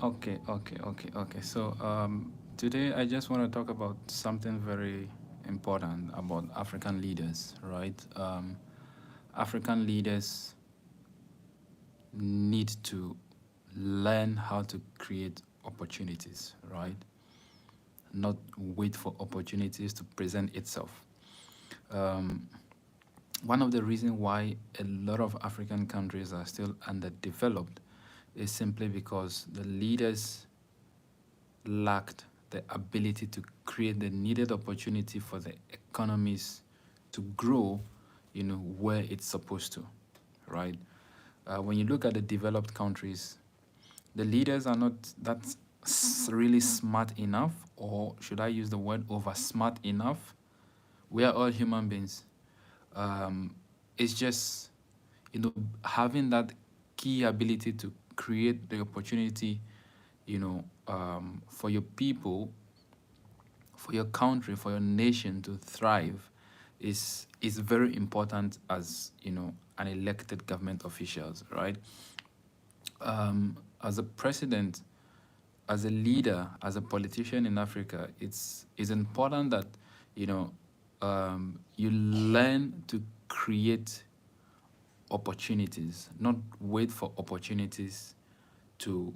Okay. So today I just want to talk about something very important about African leaders, right? African leaders need to learn how to create opportunities, right? Not wait for opportunities to present itself. Um, One of the reasons why a lot of African countries are still underdeveloped is simply because the leaders lacked the ability to create the needed opportunity for the economies to grow, where it's supposed to, right? When you look at the developed countries, the leaders are not that really smart enough, or should I use the word over smart enough? We are all human beings. It's just, having that key ability to create the opportunity, for your people, for your country, for your nation to thrive is very important as an elected government officials, right? As a president, as a leader, as a politician in Africa, it's important that you know you learn to create opportunities, not wait for opportunities to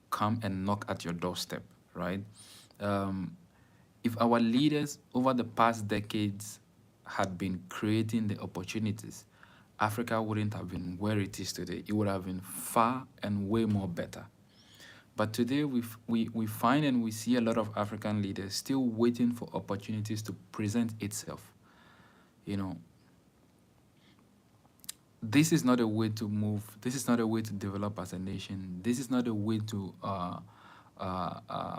come and knock at your doorstep, right? Um, if our leaders over the past decades had been creating the opportunities, Africa wouldn't have been where it is today. It would have been far and way more better. But today we find and we see a lot of African leaders still waiting for opportunities to present itself. You know, this is not a way to move. This is not a way to develop as a nation. This is not a way to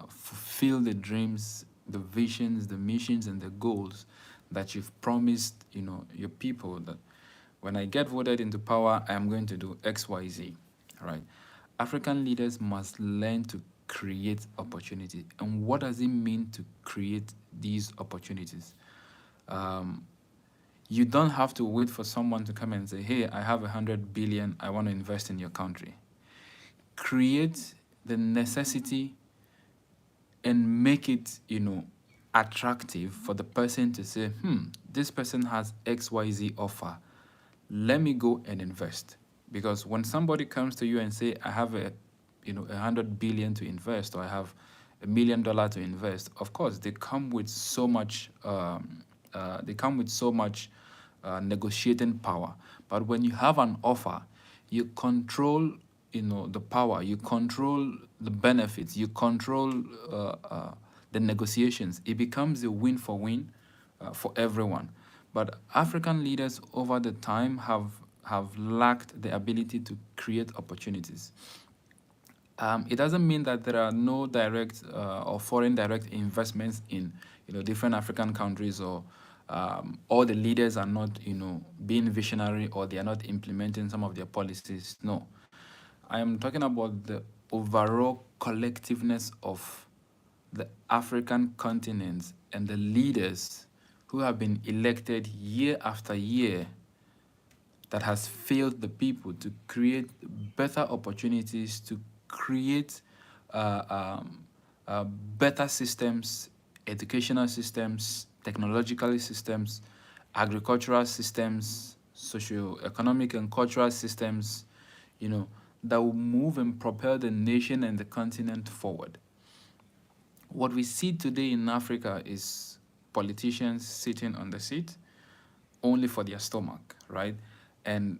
fulfill the dreams, the visions, the missions, and the goals that you've promised, your people. That when I get voted into power, I am going to do X, Y, Z. All right. African leaders must learn to create opportunity. And what does it mean to create these opportunities? Um, you don't have to wait for someone to come and say, hey, I have 100 billion, I want to invest in your country. Create the necessity and make it, attractive for the person to say, this person has XYZ offer. Let me go and invest. Because when somebody comes to you and say, I have 100 billion to invest, or I have $1 million to invest, of course, they come with so much, negotiating power. But when you have an offer, you control, the power, you control the benefits, you control the negotiations. It becomes a win for win for everyone. But African leaders over the time have lacked the ability to create opportunities. It doesn't mean that there are no direct or foreign direct investments in different African countries, or all the leaders are not being visionary, or they are not implementing some of their policies. No, I am talking about the overall collectiveness of the African continent and the leaders who have been elected year after year that has failed the people to create better opportunities, to create better systems, educational systems, technological systems, agricultural systems, socio-economic and cultural systems, that will move and propel the nation and the continent forward. What we see today in Africa is politicians sitting on the seat only for their stomach, right? And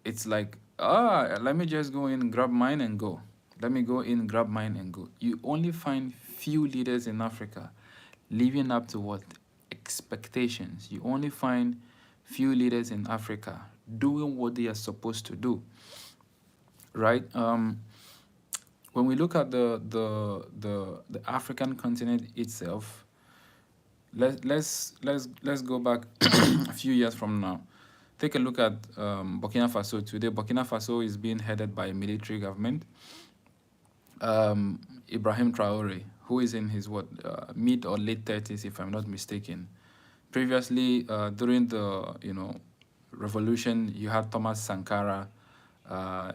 it's like, let me just go in, grab mine and go. Let me go in, grab mine and go. You only find few leaders in Africa living up to what expectations. You only find few leaders in Africa doing what they are supposed to do, right? When we look at the African continent itself, let's go back a few years from now. Take a look at Burkina Faso today. Burkina Faso is being headed by a military government. Ibrahim Traore, who is in his mid or late 30s, if I'm not mistaken. Previously, during the revolution, you had Thomas Sankara.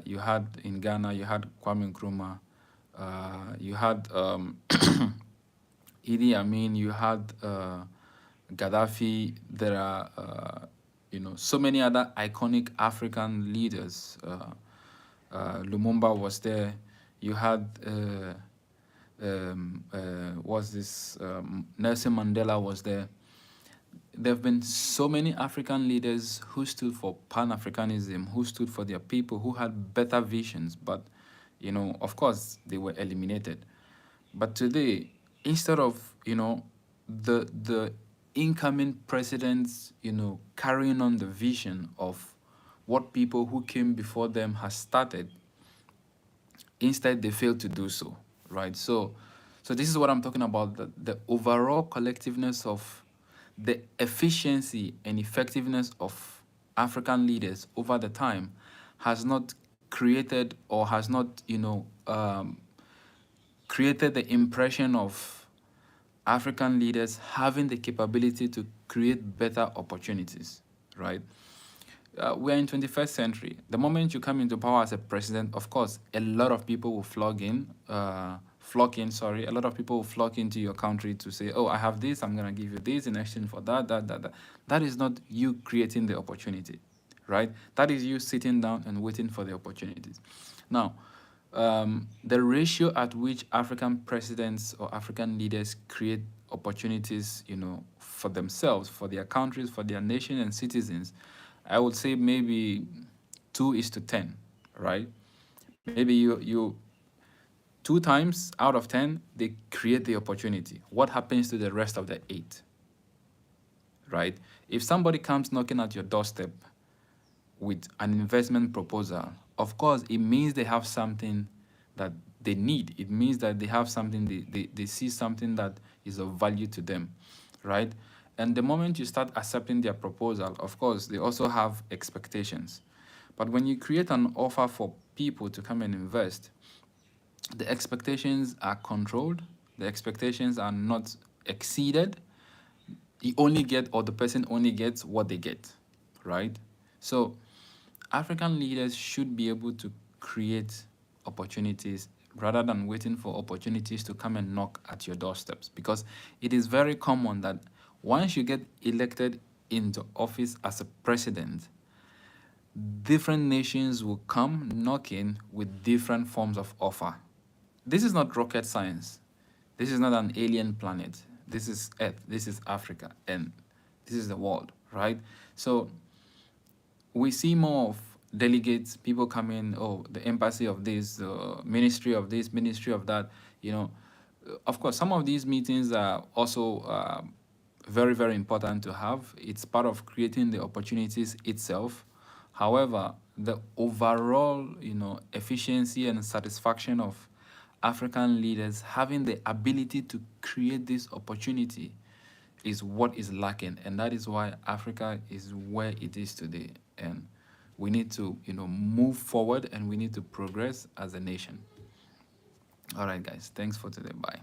You had in Ghana, you had Kwame Nkrumah. You had Idi Amin, you had Gaddafi. There are, so many other iconic African leaders. Lumumba was there. You had, was this, Nelson Mandela was there. There have been so many African leaders who stood for Pan-Africanism, who stood for their people, who had better visions, but, of course, they were eliminated. But today, instead of, the incoming presidents, carrying on the vision of what people who came before them has started, instead they fail to do so, right? So this is what I'm talking about, the overall collectiveness of the efficiency and effectiveness of African leaders over the time has not created or has not, created the impression of African leaders having the capability to create better opportunities, right? We're in 21st century. The moment you come into power as a president, of course, a lot of people will flock in. A lot of people will flock into your country to say, oh, I have this, I'm going to give you this in exchange for that. That is not you creating the opportunity, right? That is you sitting down and waiting for the opportunities. Now, the ratio at which African presidents or African leaders create opportunities, for themselves, for their countries, for their nation and citizens, I would say maybe 2:10, right? Maybe you 2 times out of 10, they create the opportunity. What happens to the rest of the 8, right? If somebody comes knocking at your doorstep with an investment proposal, of course, it means they have something that they need. It means that they have something, they see something that is of value to them, right? And the moment you start accepting their proposal, of course, they also have expectations. But when you create an offer for people to come and invest, the expectations are controlled, the expectations are not exceeded. You only get, or the person only gets what they get, right? So African leaders should be able to create opportunities rather than waiting for opportunities to come and knock at your doorsteps, because it is very common that once you get elected into office as a president, different nations will come knocking with different forms of offer. This is not rocket science. This is not an alien planet. This is Earth. This is Africa. And this is the world, right? So we see more of delegates, people come in, oh, the embassy of this, ministry of this, ministry of that, Of course, some of these meetings are also very, very important to have. It's part of creating the opportunities itself. However, the overall, efficiency and satisfaction of African leaders having the ability to create this opportunity is what is lacking, and that is why Africa is where it is today. And we need to, move forward, and we need to progress as a nation. All right, guys. Thanks for today. Bye.